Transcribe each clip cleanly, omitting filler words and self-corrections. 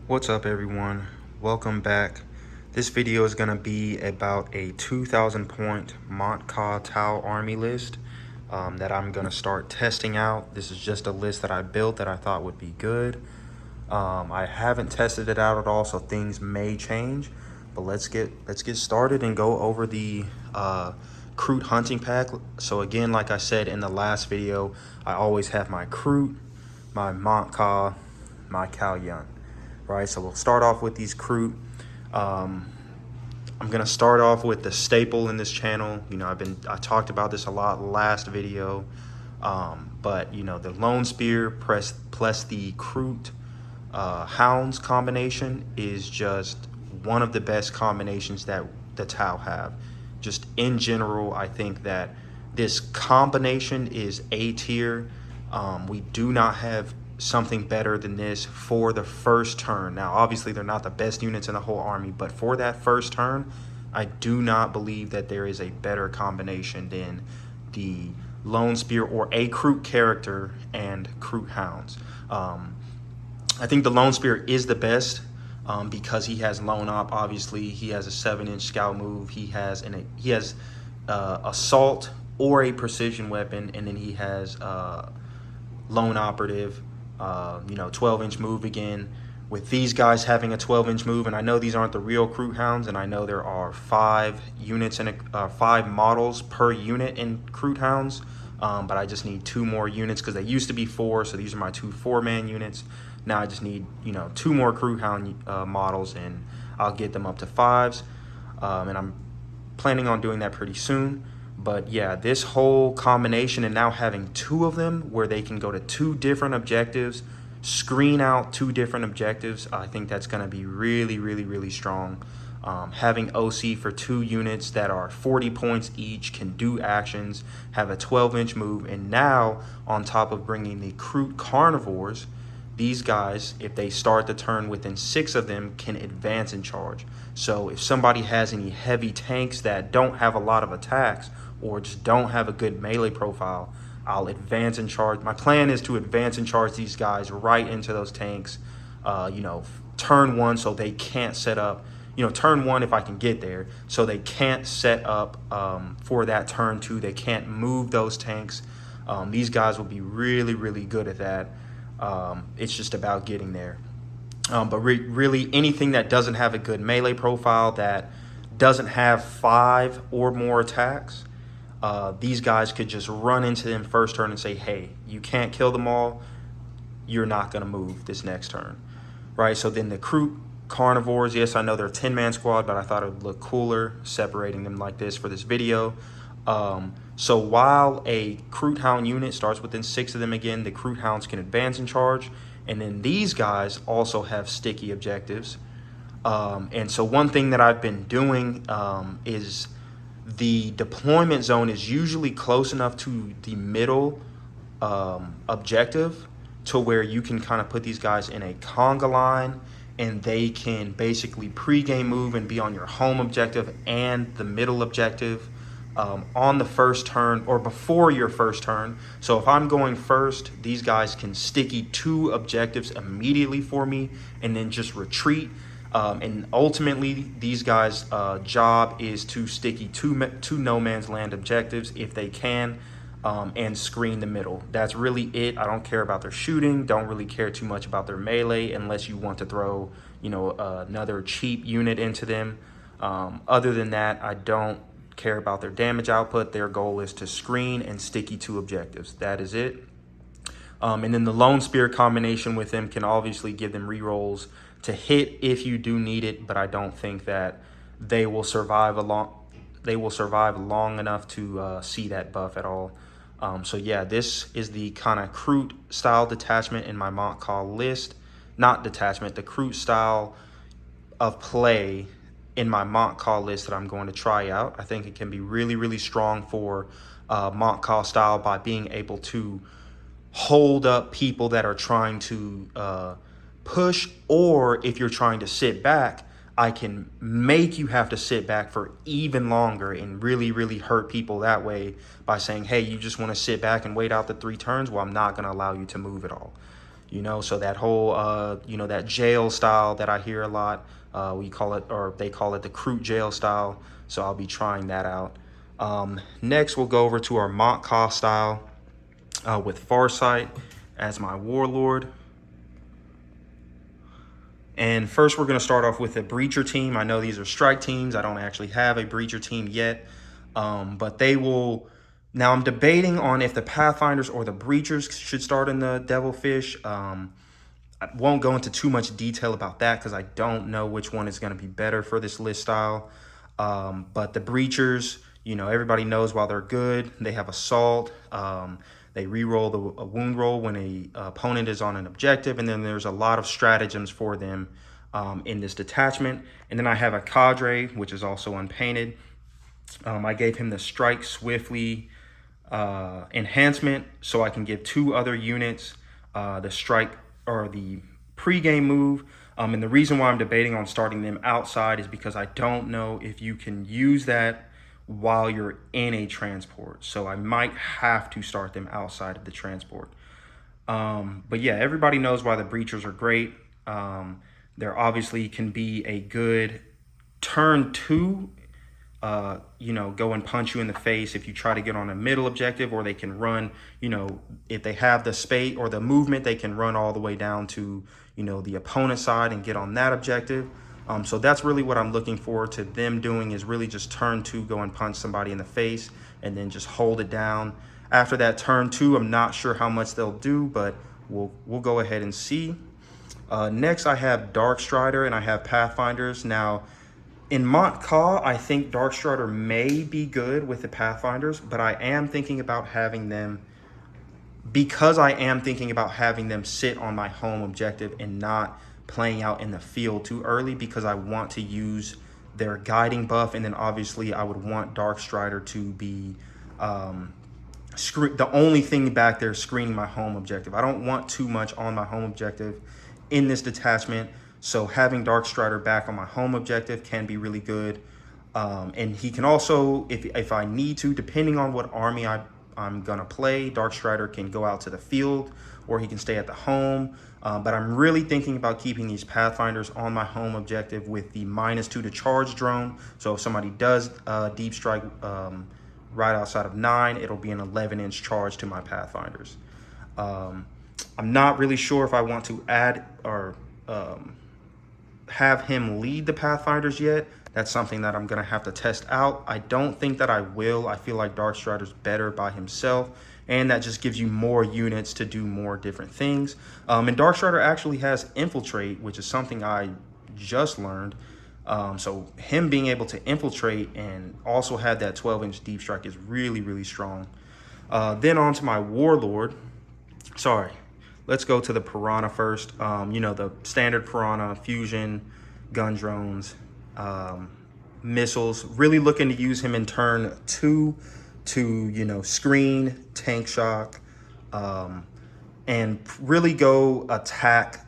What's up, everyone? Welcome back. This video is going to be about a 2,000 point Mont'ka Tau army list that I'm going to start testing out. This is just a list that I built that I thought would be good. I haven't tested it out at all, so things may change. But let's get started and go over the Kroot hunting pack. So again, like I said in the last video, I always have my Kroot, my Mont'ka, my Kalamandra. Right, so we'll start off with these Kroot. I'm gonna start off with the staple in this channel. You know, I talked about this a lot last video, but you know, the Lone Spear plus the Kroot Hounds combination is just one of the best combinations that the Tau have. Just in general, I think that this combination is A tier. We do not have something better than this for the first turn. Now, obviously, they're not the best units in the whole army, but for that first turn, I do not believe that there is a better combination than the Lone Spear or a Kroot character and Kroot Hounds. I think the Lone Spear is the best because he has Lone Op. Obviously, he has a 7-inch scout move. He has assault or a precision weapon, and then he has Lone Operative. 12-inch move again. With these guys having a 12-inch move, and I know these aren't the real Kroot Hounds, and I know there are 5 units and 5 models per unit in Kroot Hounds, but I just need 2 more units because they used to be 4, so these are my 2 4-man units. Now I just need 2 more Kroot Hound models, and I'll get them up to 5s, and I'm planning on doing that pretty soon. But yeah, this whole combination and now having 2 of them where they can go to 2 different objectives, screen out 2 different objectives, I think that's going to be really, really, really strong. Having OC for 2 units that are 40 points each, can do actions, have a 12-inch move, and now on top of bringing the Kroot Carnivores, these guys, if they start the turn within 6 of them, can advance in charge. So if somebody has any heavy tanks that don't have a lot of attacks or just don't have a good melee profile, I'll advance in charge. My plan is to advance and charge these guys right into those tanks, turn 1 so they can't set up, turn 1 if I can get there, so they can't set up for that turn 2. They can't move those tanks. These guys will be really, really good at that. It's just about getting there. But really anything that doesn't have a good melee profile, that doesn't have 5 or more attacks, these guys could just run into them first turn and say, hey, you can't kill them all, you're not going to move this next turn, right? So then the Kroot Carnivores, yes, I know they're a 10-man squad, but I thought it would look cooler separating them like this for this video. So while a Kroot Hound unit starts within 6 of them again, the Kroot Hounds can advance in charge. And then these guys also have sticky objectives. And so one thing that I've been doing is the deployment zone is usually close enough to the middle objective to where you can kind of put these guys in a conga line, and they can basically pre-game move and be on your home objective and the middle objective on the first turn or before your first turn. So if I'm going first, these guys can sticky 2 objectives immediately for me and then just retreat. And ultimately, these guys' job is to sticky 2 no man's land objectives if they can, and screen the middle. That's really it. I don't care about their shooting. Don't really care too much about their melee unless you want to throw, another cheap unit into them. Other than that, I don't care about their damage output. Their goal is to screen and sticky 2 objectives. That is it. And then the Lone Spear combination with them can obviously give them rerolls to hit if you do need it, but I don't think that they will survive long enough to see that buff at all. So yeah, this is the kind of Kroot style detachment in my Mont'ka list. Not detachment, the Kroot style of play in my Mont'ka list that I'm going to try out. I think it can be really, really strong for Mont'ka style by being able to hold up people that are trying to push, or if you're trying to sit back, I can make you have to sit back for even longer and really, really hurt people that way by saying, hey, you just want to sit back and wait out the 3 turns? Well, I'm not going to allow you to move at all. You know, so that whole, you know, that jail style that I hear a lot, we call it, or they call it the Kroot jail style. So I'll be trying that out. Next, we'll go over to our Mont'ka style with Farsight as my warlord. And first, we're going to start off with a breacher team. I know these are strike teams. I don't actually have a breacher team yet, but they will. Now, I'm debating on if the Pathfinders or the breachers should start in the Devilfish. I won't go into too much detail about that because I don't know which one is going to be better for this list style. But the breachers, you know, everybody knows while they're good, they have assault. They re-roll a wound roll when a opponent is on an objective, and then there's a lot of stratagems for them in this detachment. And then I have a cadre, which is also unpainted. I gave him the strike swiftly enhancement, so I can give 2 other units the strike or the pre-game move. And the reason why I'm debating on starting them outside is because I don't know if you can use that while you're in a transport. So I might have to start them outside of the transport. But yeah, everybody knows why the breachers are great. There obviously can be a good turn 2, you know, go and punch you in the face if you try to get on a middle objective, or they can run, you know, if they have the space or the movement, they can run all the way down to, you know, the opponent's side and get on that objective. So that's really what I'm looking forward to them doing, is really just turn 2, go and punch somebody in the face and then just hold it down. After that turn 2, I'm not sure how much they'll do, but we'll go ahead and see. Next, I have Darkstrider and I have Pathfinders. Now, in Montka, I think Darkstrider may be good with the Pathfinders, but I am thinking about having them, because I am thinking about having them sit on my home objective and not playing out in the field too early, because I want to use their guiding buff. And then obviously I would want Darkstrider to be the only thing back there screening my home objective. I don't want too much on my home objective in this detachment. So having Darkstrider back on my home objective can be really good. And he can also, if I need to, depending on what army I'm going to play, Darkstrider can go out to the field or he can stay at the home. But I'm really thinking about keeping these Pathfinders on my home objective with the -2 to charge drone. So if somebody does deep strike right outside of 9, it'll be an 11-inch charge to my Pathfinders. I'm not really sure if I want to add or have him lead the Pathfinders yet. That's something that I'm going to have to test out. I don't think that I will. I feel like Darkstrider's better by himself, and that just gives you more units to do more different things. And Darkstrider actually has Infiltrate, which is something I just learned. So him being able to infiltrate and also have that 12-inch deep strike is really, really strong. Then on to my Warlord. Sorry. Let's go to the Piranha first. You know, the standard Piranha, fusion, gun drones, missiles. Really looking to use him in turn 2 to, you know, screen, tank shock, and really go attack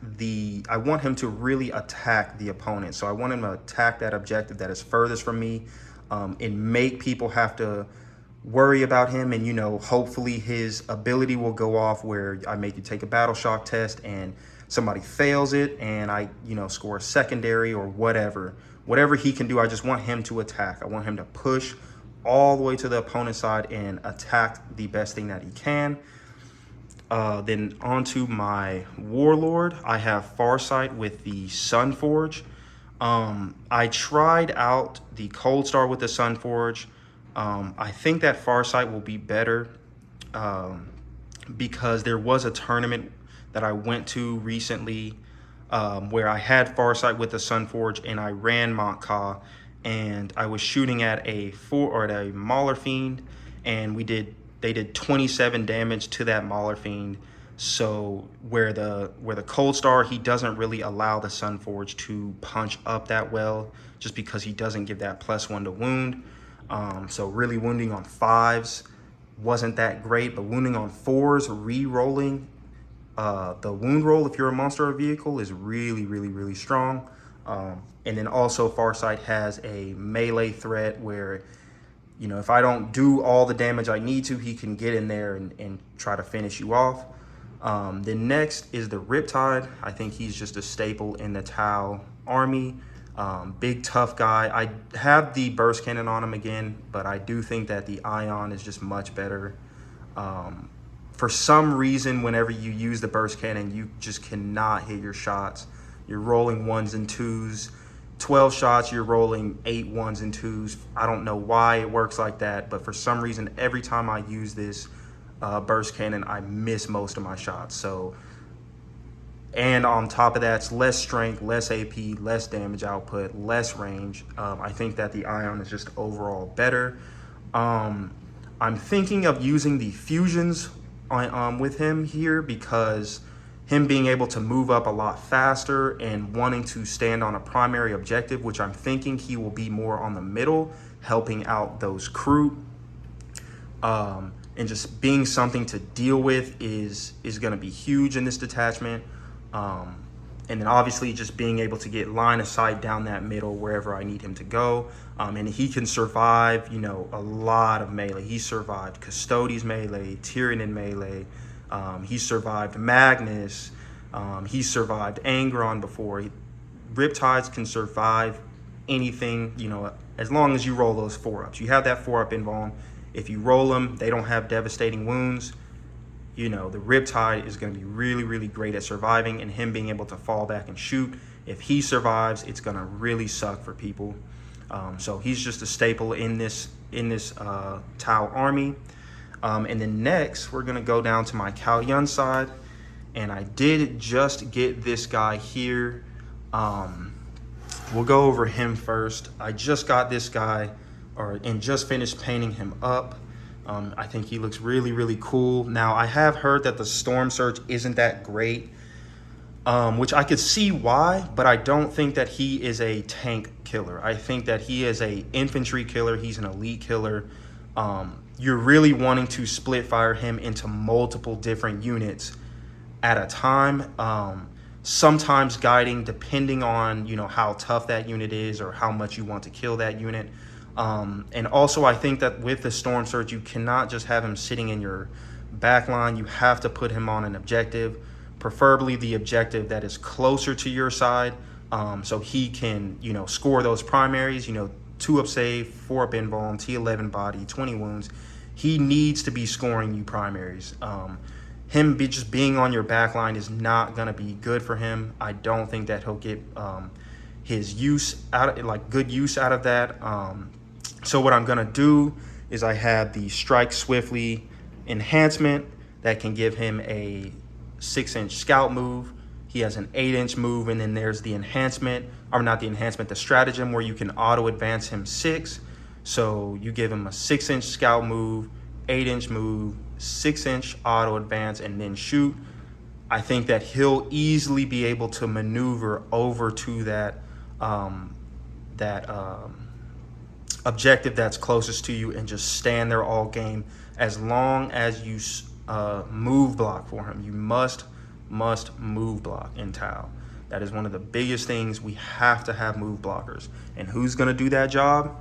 I want him to really attack the opponent. So I want him to attack that objective that is furthest from me, and make people have to worry about him. And, you know, hopefully his ability will go off where I make you take a battle shock test and somebody fails it and I, you know, score a secondary or whatever he can do. I just want him to attack. I want him to push all the way to the opponent's side and attack the best thing that he can. Then onto my Warlord, I have Farsight with the Sunforge. I tried out the Cold Star with the Sunforge. I think that Farsight will be better because there was a tournament that I went to recently where I had Farsight with the Sunforge and I ran Montka, and I was shooting at a Mauler Fiend, and they did 27 damage to that Mauler Fiend. So where the Cold Star, he doesn't really allow the Sunforge to punch up that well, just because he doesn't give that +1 to wound. So really wounding on 5s wasn't that great, but wounding on 4s, re-rolling the wound roll if you're a monster or vehicle is really, really, really strong. And then also Farsight has a melee threat where, you know, if I don't do all the damage I need to, he can get in there and try to finish you off. Then next is the Riptide. I think he's just a staple in the Tau army. Big tough guy. I have the burst cannon on him again, but I do think that the Ion is just much better. For some reason, whenever you use the burst cannon, you just cannot hit your shots. You're rolling 1s and 2s. 12 shots, you're rolling 8 1s and 2s. I don't know why it works like that, but for some reason, every time I use this burst cannon, I miss most of my shots. So, and on top of that, it's less strength, less AP, less damage output, less range. I think that the Ion is just overall better. I'm thinking of using the fusions with him here, because him being able to move up a lot faster and wanting to stand on a primary objective, which I'm thinking he will be more on the middle, helping out those Kroot, and just being something to deal with is going to be huge in this detachment. And then obviously just being able to get line of sight down that middle wherever I need him to go. And he can survive, you know, a lot of melee. He survived Custodes melee, Tyranid melee. He survived Magnus. He survived Angron before. Riptides can survive anything, you know, as long as you roll those 4-ups. You have that 4-up invuln. If you roll them, they don't have devastating wounds. You know, the Riptide is going to be really, really great at surviving, and him being able to fall back and shoot. If he survives, it's going to really suck for people. So he's just a staple in this Tau army. And then next, we're going to go down to my Cao Yun side. And I did just get this guy here. We'll go over him first. I just got this guy, and just finished painting him up. I think he looks really, really cool. Now, I have heard that the Stormsurge isn't that great, which I could see why, but I don't think that he is a tank killer. I think that he is a infantry killer. He's an elite killer. You're really wanting to split fire him into multiple different units at a time. Sometimes guiding, depending on, you know, how tough that unit is or how much you want to kill that unit. And also, I think that with the Stormsurge, you cannot just have him sitting in your back line. You have to put him on an objective, preferably the objective that is closer to your side, so he can, you know, score those primaries, you know, 2-up save, 4-up invuln, T11 body, 20 wounds. He needs to be scoring you primaries. Him just being on your back line is not going to be good for him. I don't think that he'll get his use out, like good use out of that. So what I'm going to do is I have the Strike Swiftly enhancement that can give him a 6-inch scout move. He has an 8-inch move, and then there's the enhancement, or not the enhancement, the stratagem where you can auto advance him 6. So you give him a 6-inch scout move, 8-inch move, 6-inch auto advance, and then shoot. I think that he'll easily be able to maneuver over to that objective that's closest to you and just stand there all game, as long as you move block for him. You must move block in Tau. That is one of the biggest things. We have to have move blockers. And who's going to do that job?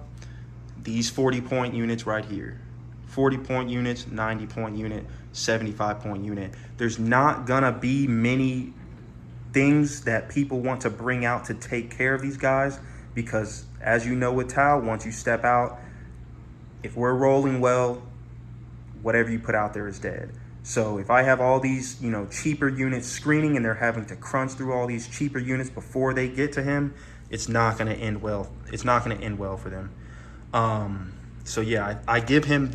These 40-point units right here. 40-point units, 90-point unit, 75-point unit. There's not going to be many things that people want to bring out to take care of these guys, because as you know with Tau, once you step out, if we're rolling well, whatever you put out there is dead. So if I have all these, you know, cheaper units screening, and they're having to crunch through all these cheaper units before they get to him, it's not going to end well. It's not going to end well for them. So yeah, I give him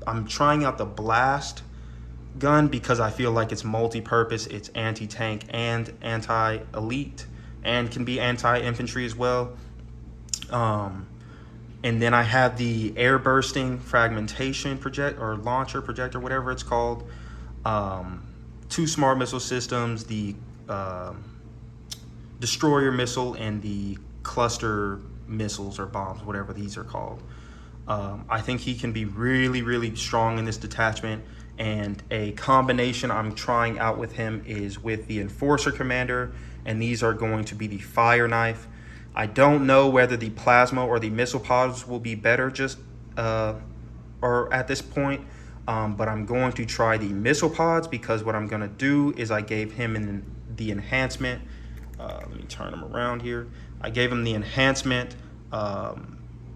I'm trying out the blast gun because I feel like it's multi-purpose. It's anti-tank and anti-elite, and can be anti-infantry as well. And then I have the air bursting fragmentation project, or launcher projector, whatever it's called. 2 smart missile systems, the destroyer missile and the cluster missiles or bombs, whatever these are called. I think he can be really, really strong in this detachment. And a combination I'm trying out with him is with the Enforcer Commander, and these are going to be the Fire Knife. I don't know whether the plasma or the missile pods will be better or at this point. but I'm going to try the missile pods, because what I'm going to do is I gave him the enhancement. Let me turn him around here. I gave him the enhancement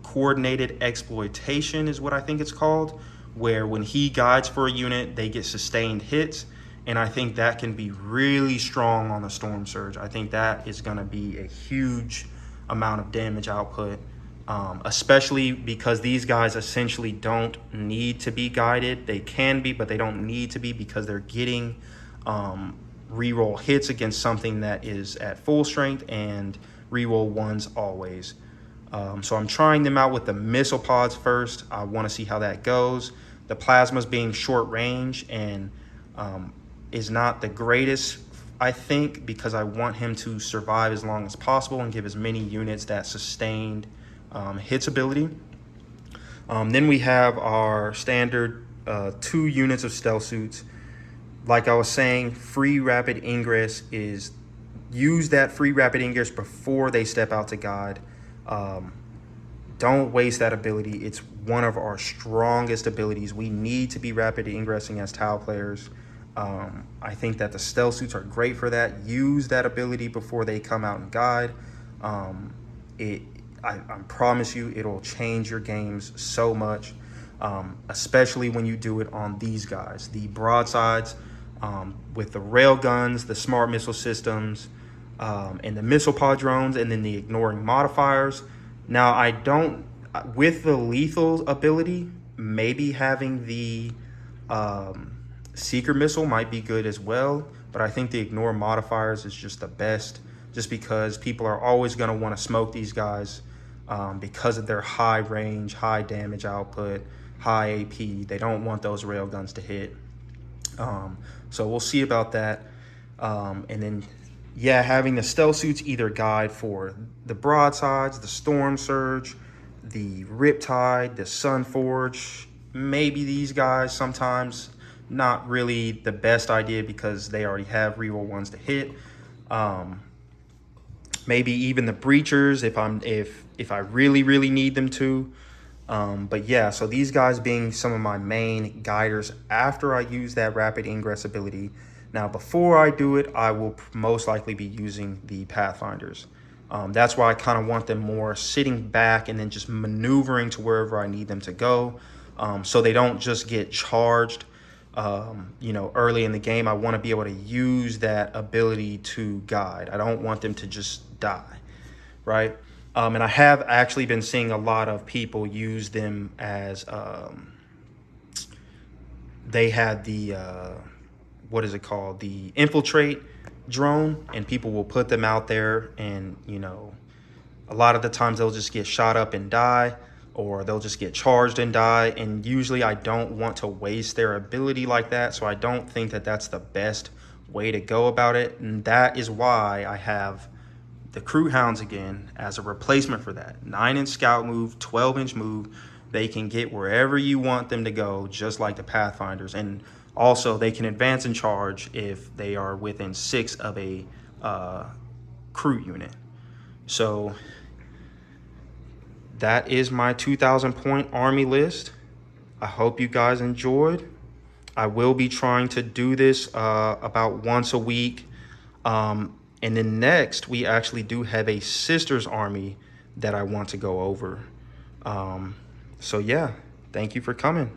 coordinated exploitation is what I think it's called, where when he guides for a unit, they get sustained hits. And I think that can be really strong on the Stormsurge. I think that is going to be a huge amount of damage output, especially because these guys essentially don't need to be guided. They can be, but they don't need to be, because they're getting reroll hits against something that is at full strength and reroll ones always. So I'm trying them out with the missile pods first. I want to see how that goes. The plasma's being short range and is not the greatest, I think, because I want him to survive as long as possible and give as many units that sustained hits ability. Then we have our standard 2 units of stealth suits. Like I was saying, free rapid ingress is, use that free rapid ingress before they step out to guide. Don't waste that ability. It's one of our strongest abilities. We need to be rapid ingressing as Tau players. I think that the stealth suits are great for that. Use that ability before they come out and guide. I promise you it'll change your games so much, especially when you do it on these guys. The broadsides, with the rail guns, the smart missile systems, and the missile pod drones, and then the ignoring modifiers. Now, I don't, with the lethal ability, maybe having the seeker missile might be good as well, but I think the ignore modifiers is just the best, just because people are always going to want to smoke these guys because of their high range, high damage output, high AP. They don't want those rail guns to hit. So we'll see about that. And then, yeah, having the stealth suits either guide for the broadsides, the Stormsurge, the Riptide, the Sunforge, maybe these guys sometimes. Not really the best idea because they already have reroll ones to hit. Maybe even the breachers if I really need them to. But yeah, so these guys being some of my main guiders after I use that rapid ingress ability. Now, before I do it, I will most likely be using the Pathfinders. That's why I kind of want them more sitting back and then just maneuvering to wherever I need them to go, so they don't just get charged. Early in the game. I want to be able to use that ability to guide. I don't want them to just die, right? And I have actually been seeing a lot of people use them as they had the what is it called, the infiltrate drone, and people will put them out there, and a lot of the times they'll just get shot up and die, or they'll just get charged and die. And usually I don't want to waste their ability like that. So I don't think that that's the best way to go about it. And that is why I have the Kroot Hounds again as a replacement for that. 9-inch scout move, 12-inch move. They can get wherever you want them to go, just like the Pathfinders. And also they can advance and charge if they are within 6 of a Kroot unit. So that is my 2,000 point army list. I hope you guys enjoyed. I will be trying to do this about once a week. And then next, we actually do have a sisters army that I want to go over. So yeah, thank you for coming.